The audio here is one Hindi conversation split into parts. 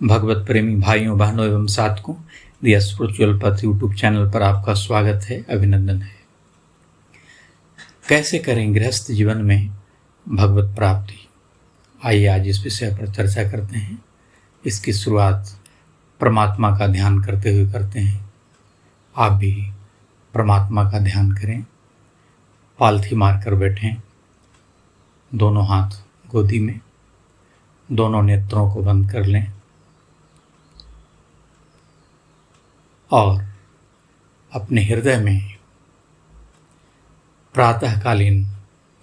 भगवत प्रेमी भाइयों बहनों एवं साधकों, द स्पिरिचुअल पथ यूट्यूब चैनल पर आपका स्वागत है, अभिनंदन है। कैसे करें गृहस्थ जीवन में भगवत प्राप्ति? आइए आज इस विषय पर चर्चा करते हैं। इसकी शुरुआत परमात्मा का ध्यान करते हुए करते हैं। आप भी परमात्मा का ध्यान करें, पालथी मारकर बैठें, दोनों हाथ गोदी में, दोनों नेत्रों को बंद कर लें और अपने हृदय में प्रातःकालीन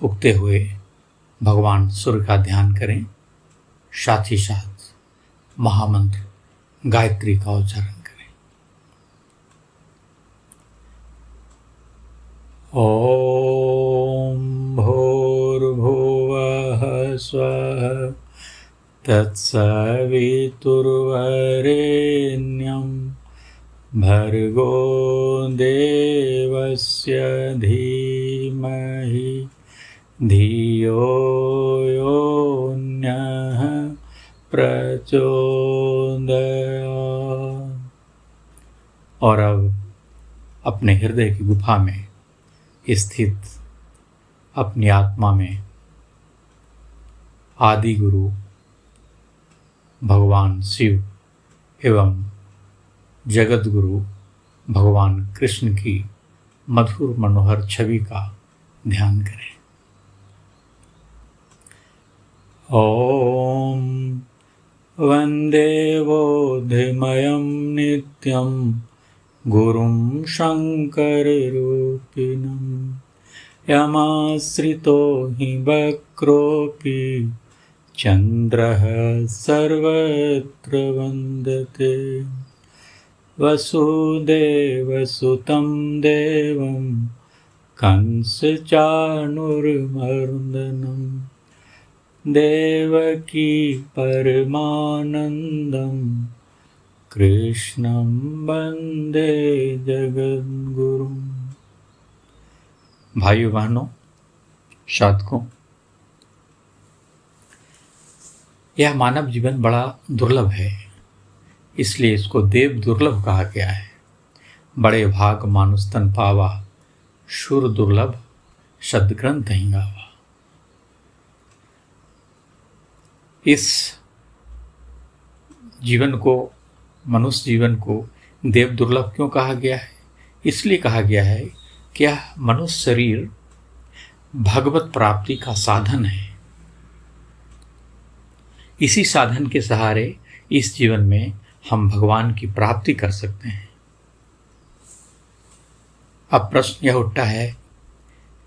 उगते हुए भगवान सूर्य का ध्यान करें। साथ ही साथ महामंत्र गायत्री का उच्चारण करें। ओम भूर्भुवः स्वः तत्सवितुर्वरेण्यं भर्गो देवस्य धीमहि धियो यो नः प्रचोदयात्। और अब अपने हृदय की गुफा में स्थित अपनी आत्मा में आदि गुरु भगवान शिव एवं जगत गुरु भगवान कृष्ण की मधुर मनोहर छवि का ध्यान करें। ओम वंदे बोधिमयं नित्यं गुरुं शंकररूपिणं यमाश्रितो हि वक्रोऽपि चन्द्रः सर्वत्र वन्दते। वसुदेवसुतं देवं कंसचाणूरमर्दनं देवकी परमानन्दं कृष्णं वन्दे जगद्गुरुं। भाइयों बहनों साधकों, यह मानव जीवन बड़ा दुर्लभ है, इसलिए इसको देव दुर्लभ कहा गया है। बड़े भाग मानुष तन पावा, शुर दुर्लभ सद्ग्रंथ ही गावा। इस जीवन को, मनुष्य जीवन को देव दुर्लभ क्यों कहा गया है? इसलिए कहा गया है कि यह मनुष्य शरीर भगवत प्राप्ति का साधन है। इसी साधन के सहारे इस जीवन में हम भगवान की प्राप्ति कर सकते हैं। अब प्रश्न यह उठता है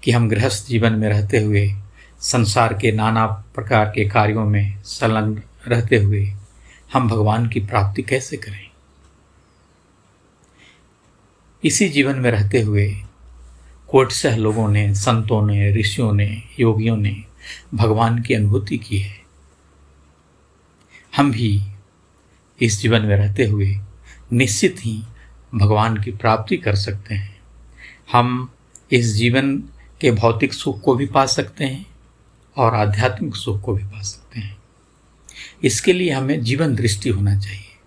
कि हम गृहस्थ जीवन में रहते हुए, संसार के नाना प्रकार के कार्यों में संलग्न रहते हुए हम भगवान की प्राप्ति कैसे करें? इसी जीवन में रहते हुए कोटशः लोगों ने, संतों ने, ऋषियों ने, योगियों ने भगवान की अनुभूति की है। हम भी इस जीवन में रहते हुए निश्चित ही भगवान की प्राप्ति कर सकते हैं। हम इस जीवन के भौतिक सुख को भी पा सकते हैं और आध्यात्मिक सुख को भी पा सकते हैं। इसके लिए हमें जीवन दृष्टि होना चाहिए।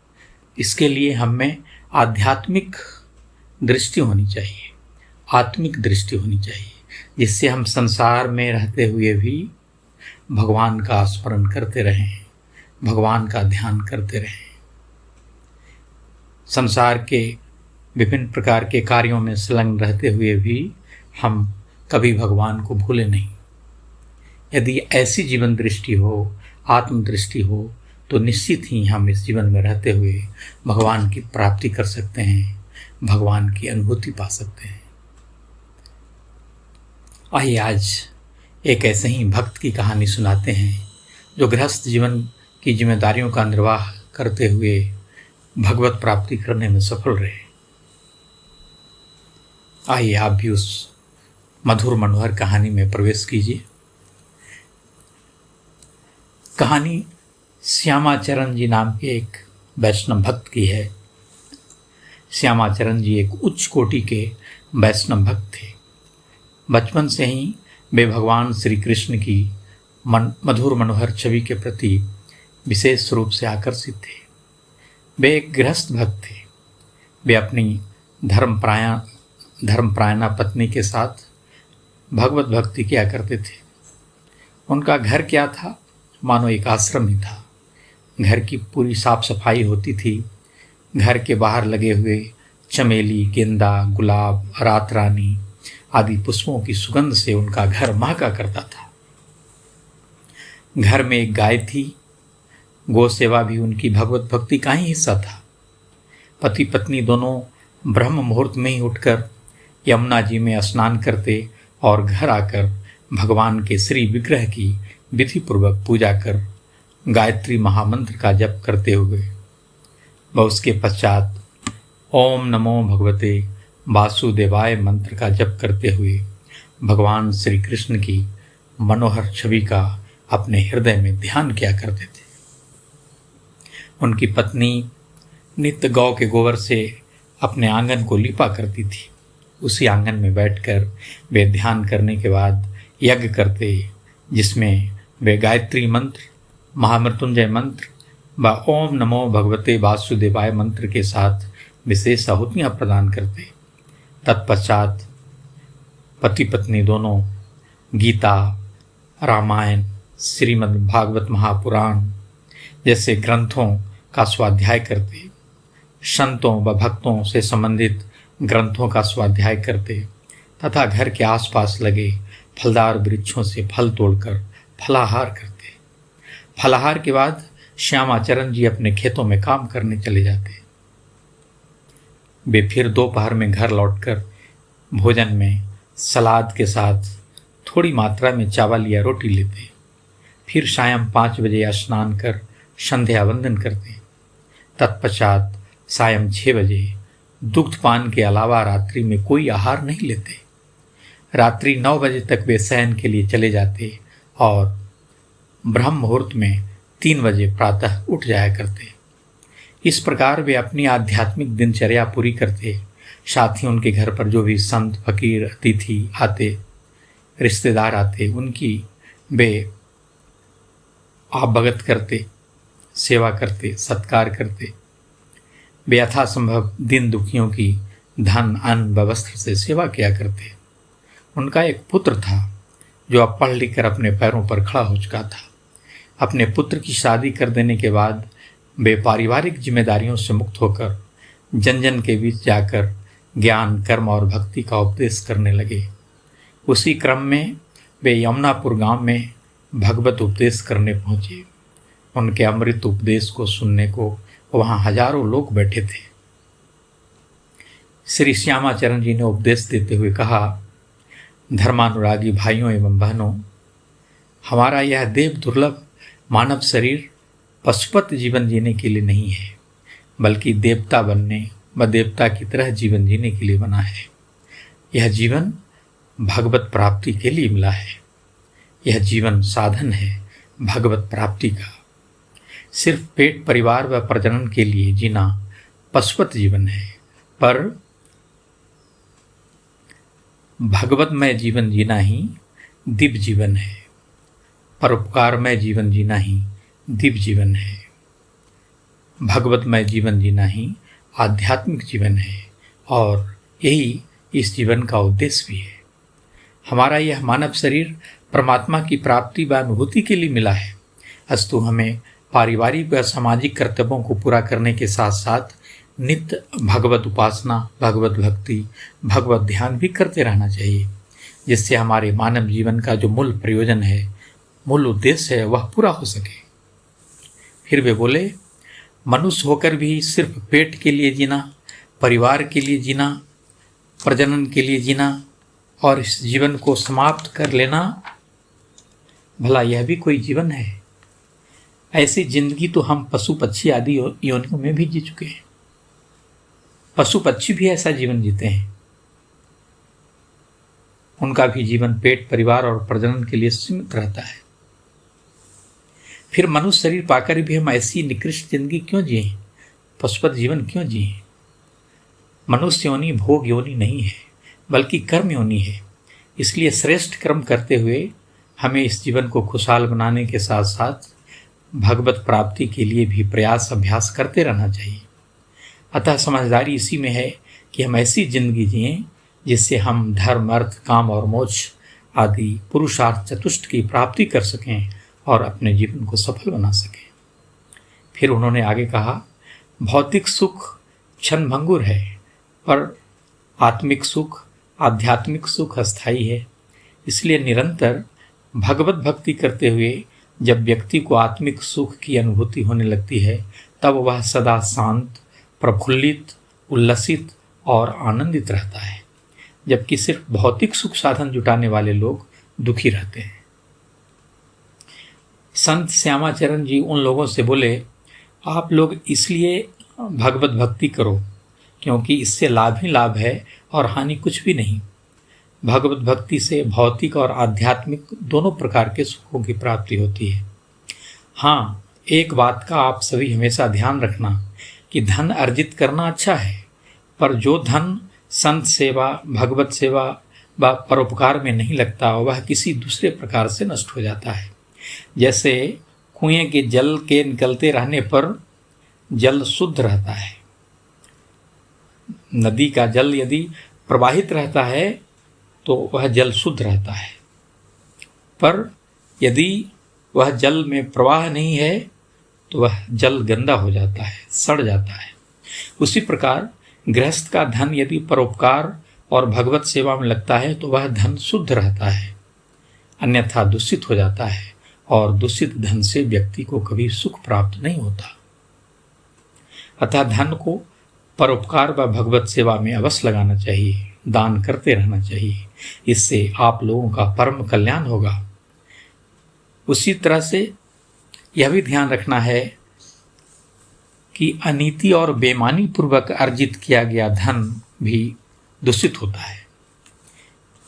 इसके लिए हमें आध्यात्मिक दृष्टि होनी चाहिए, आत्मिक दृष्टि होनी चाहिए, जिससे हम संसार में रहते हुए भी भगवान का स्मरण करते रहें, भगवान का ध्यान करते रहें। संसार के विभिन्न प्रकार के कार्यों में संलग्न रहते हुए भी हम कभी भगवान को भूले नहीं। यदि ऐसी जीवन दृष्टि हो, आत्मदृष्टि हो, तो निश्चित ही हम इस जीवन में रहते हुए भगवान की प्राप्ति कर सकते हैं, भगवान की अनुभूति पा सकते हैं। आइए आज एक ऐसे ही भक्त की कहानी सुनाते हैं जो गृहस्थ जीवन की जिम्मेदारियों का निर्वाह करते हुए भगवत प्राप्ति करने में सफल रहे। आइए आप भी उस मधुर मनोहर कहानी में प्रवेश कीजिए। कहानी श्यामाचरण जी नाम के एक वैष्णव भक्त की है। श्यामाचरण जी एक उच्च कोटि के वैष्णव भक्त थे। बचपन से ही वे भगवान श्री कृष्ण की मधुर मनोहर छवि के प्रति विशेष रूप से आकर्षित थे। वे एक गृहस्थ भक्त थे। वे अपनी धर्मपरायणा पत्नी के साथ भगवत भक्ति किया करते थे। उनका घर क्या था, मानो एक आश्रम ही था। घर की पूरी साफ सफाई होती थी। घर के बाहर लगे हुए चमेली, गेंदा, गुलाब, रात रानी आदि पुष्पों की सुगंध से उनका घर महका करता था। घर में एक गाय थी। गौ सेवा भी उनकी भगवत भक्ति का ही हिस्सा था। पति पत्नी दोनों ब्रह्म मुहूर्त में ही उठकर यमुना जी में स्नान करते और घर आकर भगवान के श्री विग्रह की विधिपूर्वक पूजा कर गायत्री महामंत्र का जप करते हुए व उसके पश्चात ओम नमो भगवते वासुदेवाय मंत्र का जप करते हुए भगवान श्री कृष्ण की मनोहर छवि का अपने हृदय में ध्यान किया करते थे। उनकी पत्नी नित्य गौ के गोबर से अपने आंगन को लिपा करती थी। उसी आंगन में बैठकर वे ध्यान करने के बाद यज्ञ करते, जिसमें वे गायत्री मंत्र, महामृत्युंजय मंत्र व ओम नमो भगवते वासुदेवाय मंत्र के साथ विशेष आहुतियाँ प्रदान करते। तत्पश्चात पति पत्नी दोनों गीता, रामायण, श्रीमद् भागवत महापुराण जैसे ग्रंथों का स्वाध्याय करते, संतों व भक्तों से संबंधित ग्रंथों का स्वाध्याय करते तथा घर के आसपास लगे फलदार वृक्षों से फल तोड़कर फलाहार करते। फलाहार के बाद श्यामाचरण जी अपने खेतों में काम करने चले जाते। वे फिर दोपहर में घर लौटकर भोजन में सलाद के साथ थोड़ी मात्रा में चावल या रोटी लेते। फिर सायं 5 बजे स्नान कर संध्या वंदन करते। तत्पश्चात सायं 6 बजे दुग्धपान के अलावा रात्रि में कोई आहार नहीं लेते। रात्रि 9 बजे तक वे शयन के लिए चले जाते और ब्रह्म मुहूर्त में 3 बजे प्रातः उठ जाया करते। इस प्रकार वे अपनी आध्यात्मिक दिनचर्या पूरी करते। साथ ही उनके घर पर जो भी संत, फकीर, अतिथि आते, रिश्तेदार आते, उनकी वे आभगत करते, सेवा करते, सत्कार करते। वे यथासंभव दिन दुखियों की धन, अन्न व वस्त्र से सेवा किया करते। उनका एक पुत्र था जो अब पढ़ लिख कर अपने पैरों पर खड़ा हो चुका था। अपने पुत्र की शादी कर देने के बाद वे पारिवारिक जिम्मेदारियों से मुक्त होकर जन जन के बीच जाकर ज्ञान, कर्म और भक्ति का उपदेश करने लगे। उसी क्रम में वे यमुनापुर गांव में भगवत उपदेश करने पहुँचे। उनके अमृत उपदेश को सुनने को वहाँ हजारों लोग बैठे थे। श्री श्यामाचरण जी ने उपदेश देते हुए कहा, धर्मानुरागी भाइयों एवं बहनों, हमारा यह देव दुर्लभ मानव शरीर पशुपत जीवन जीने के लिए नहीं है, बल्कि देवता बनने व देवता की तरह जीवन जीने के लिए बना है। यह जीवन भगवत प्राप्ति के लिए मिला है। यह जीवन साधन है भगवत प्राप्ति का। सिर्फ पेट, परिवार व प्रजनन के लिए जीना पशुपत जीवन है, पर भगवतमय जीवन जीना ही दिव्य जीवन है। परोपकारमय जीवन जीना ही दिव्य जीवन है। भगवतमय जीवन जीना ही आध्यात्मिक जीवन है और यही इस जीवन का उद्देश्य भी है। हमारा यह मानव शरीर परमात्मा की प्राप्ति व अनुभूति के लिए मिला है। अस्तु हमें पारिवारिक व सामाजिक कर्तव्यों को पूरा करने के साथ साथ नित्य भगवत उपासना, भगवत भक्ति, भगवत ध्यान भी करते रहना चाहिए, जिससे हमारे मानव जीवन का जो मूल प्रयोजन है, मूल उद्देश्य है, वह पूरा हो सके। फिर वे बोले, मनुष्य होकर भी सिर्फ पेट के लिए जीना, परिवार के लिए जीना, प्रजनन के लिए जीना और इस जीवन को समाप्त कर लेना, भला यह भी कोई जीवन है? ऐसी जिंदगी तो हम पशु पक्षी आदि योनियों में भी जी चुके हैं। पशु पक्षी भी ऐसा जीवन जीते हैं। उनका भी जीवन पेट, परिवार और प्रजनन के लिए सीमित रहता है। फिर मनुष्य शरीर पाकर भी हम ऐसी निकृष्ट जिंदगी क्यों जिए? पशुपत जीवन क्यों जिए? मनुष्य योनि भोग योनि नहीं है, बल्कि कर्म योनि है। इसलिए श्रेष्ठ कर्म करते हुए हमें इस जीवन को खुशहाल बनाने के साथ साथ भगवत प्राप्ति के लिए भी प्रयास अभ्यास करते रहना चाहिए। अतः समझदारी इसी में है कि हम ऐसी जिंदगी जिएं जिससे हम धर्म, अर्थ, काम और मोक्ष आदि पुरुषार्थ चतुष्ट की प्राप्ति कर सकें और अपने जीवन को सफल बना सकें। फिर उन्होंने आगे कहा, भौतिक सुख क्षणभंगुर है, पर आत्मिक सुख, आध्यात्मिक सुख अस्थायी है। इसलिए निरंतर भगवत भक्ति करते हुए जब व्यक्ति को आत्मिक सुख की अनुभूति होने लगती है, तब वह सदा शांत, प्रफुल्लित, उल्लसित और आनंदित रहता है, जबकि सिर्फ भौतिक सुख साधन जुटाने वाले लोग दुखी रहते हैं। संत श्यामाचरण जी उन लोगों से बोले, आप लोग इसलिए भगवत भक्ति करो क्योंकि इससे लाभ ही लाभ है और हानि कुछ भी नहीं। भगवत भक्ति से भौतिक और आध्यात्मिक दोनों प्रकार के सुखों की प्राप्ति होती है। हाँ, एक बात का आप सभी हमेशा ध्यान रखना कि धन अर्जित करना अच्छा है, पर जो धन संत सेवा, भगवत सेवा व परोपकार में नहीं लगता, वह किसी दूसरे प्रकार से नष्ट हो जाता है। जैसे कुएं के जल के निकलते रहने पर जल शुद्ध रहता है। नदी का जल यदि प्रवाहित रहता है तो वह जल शुद्ध रहता है, पर यदि वह जल में प्रवाह नहीं है तो वह जल गंदा हो जाता है, सड़ जाता है। उसी प्रकार गृहस्थ का धन यदि परोपकार और भगवत सेवा में लगता है तो वह धन शुद्ध रहता है, अन्यथा दूषित हो जाता है और दूषित धन से व्यक्ति को कभी सुख प्राप्त नहीं होता। अतः धन को परोपकार व भगवत सेवा में अवश्य लगाना चाहिए, दान करते रहना चाहिए। इससे आप लोगों का परम कल्याण होगा। उसी तरह से यह भी ध्यान रखना है कि अनीति और बेईमानी पूर्वक अर्जित किया गया धन भी दूषित होता है।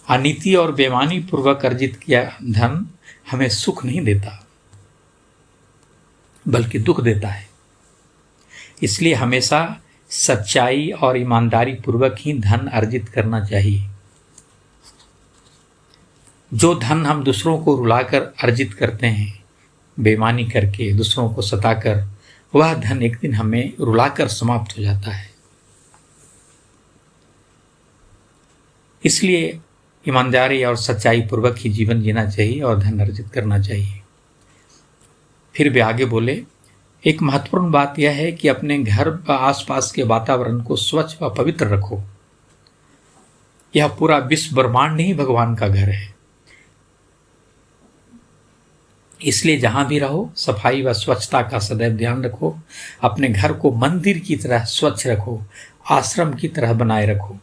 अनीति और बेईमानी पूर्वक अर्जित किया धन हमें सुख नहीं देता, बल्कि दुख देता है। इसलिए हमेशा सच्चाई और ईमानदारी पूर्वक ही धन अर्जित करना चाहिए। जो धन हम दूसरों को रुलाकर अर्जित करते हैं, बेईमानी करके, दूसरों को सताकर, वह धन एक दिन हमें रुलाकर समाप्त हो जाता है। इसलिए ईमानदारी और सच्चाई पूर्वक ही जीवन जीना चाहिए और धन अर्जित करना चाहिए। फिर वे आगे बोले, एक महत्वपूर्ण बात यह है कि अपने घर व आसपास के वातावरण को स्वच्छ व पवित्र रखो। यह पूरा विश्व ब्रह्मांड ही भगवान का घर है। इसलिए जहां भी रहो सफाई व स्वच्छता का सदैव ध्यान रखो। अपने घर को मंदिर की तरह स्वच्छ रखो, आश्रम की तरह बनाए रखो।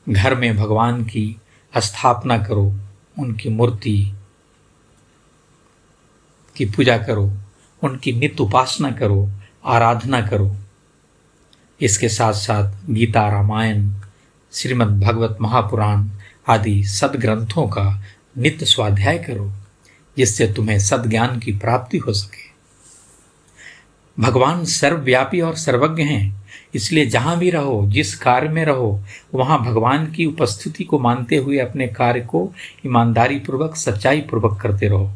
घर में भगवान की स्थापना करो, उनकी मूर्ति की पूजा करो, उनकी नित्य उपासना करो, आराधना करो। इसके साथ साथ गीता, रामायण, श्रीमद् भागवत महापुराण आदि सद्ग्रंथों का नित्य स्वाध्याय करो, जिससे तुम्हें सद्ज्ञान की प्राप्ति हो सके। भगवान सर्वव्यापी और सर्वज्ञ हैं, इसलिए जहाँ भी रहो, जिस कार्य में रहो, वहाँ भगवान की उपस्थिति को मानते हुए अपने कार्य को ईमानदारी पूर्वक, सच्चाई पूर्वक करते रहो।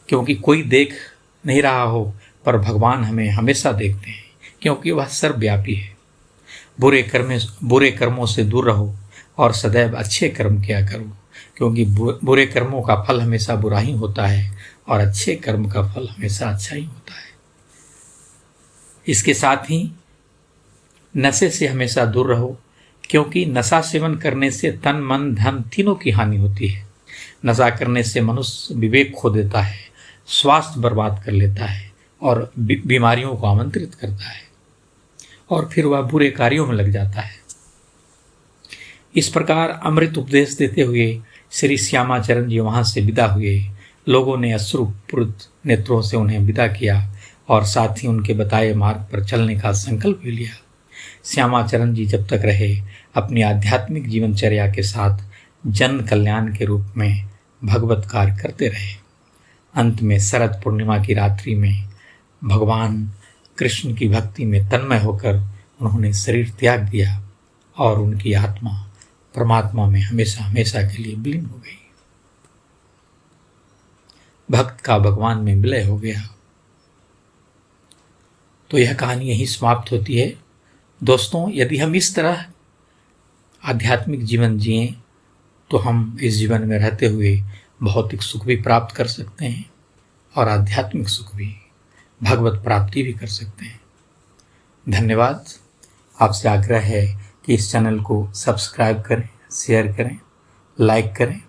क्योंकि कोई देख नहीं रहा हो, पर भगवान हमें हमेशा देखते हैं, क्योंकि वह सर्वव्यापी है। बुरे कर्मों से दूर रहो और सदैव अच्छे कर्म किया करो, क्योंकि बुरे कर्मों का फल हमेशा बुरा ही होता है और अच्छे कर्म का फल हमेशा अच्छा ही होता है। इसके साथ ही नशे से हमेशा दूर रहो, क्योंकि नशा सेवन करने से तन, मन, धन तीनों की हानि होती है। नशा करने से मनुष्य विवेक खो देता है, स्वास्थ्य बर्बाद कर लेता है और बीमारियों को आमंत्रित करता है और फिर वह बुरे कार्यों में लग जाता है। इस प्रकार अमृत उपदेश देते हुए श्री श्यामाचरण जी वहाँ से विदा हुए। लोगों ने अश्रुपूरित नेत्रों से उन्हें विदा किया और साथ ही उनके बताए मार्ग पर चलने का संकल्प भी लिया। श्यामाचरण जी जब तक रहे अपनी आध्यात्मिक जीवनचर्या के साथ जन कल्याण के रूप में भगवत कार्य करते रहे। अंत में शरद पूर्णिमा की रात्रि में भगवान कृष्ण की भक्ति में तन्मय होकर उन्होंने शरीर त्याग दिया और उनकी आत्मा परमात्मा में हमेशा हमेशा के लिए विलीन हो गई। भक्त का भगवान में विलय हो गया। तो यह कहानी यहीं समाप्त होती है। दोस्तों, यदि हम इस तरह आध्यात्मिक जीवन जिएं तो हम इस जीवन में रहते हुए भौतिक सुख भी प्राप्त कर सकते हैं और आध्यात्मिक सुख भी, भगवत प्राप्ति भी कर सकते हैं। धन्यवाद। आपसे आग्रह है कि इस चैनल को सब्सक्राइब करें, शेयर करें, लाइक करें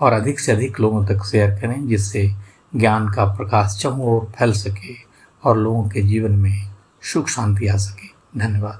और अधिक से अधिक लोगों तक शेयर करें, जिससे ज्ञान का प्रकाश चारों ओर फैल सके और लोगों के जीवन में सुख शांति आ सके। धन्यवाद।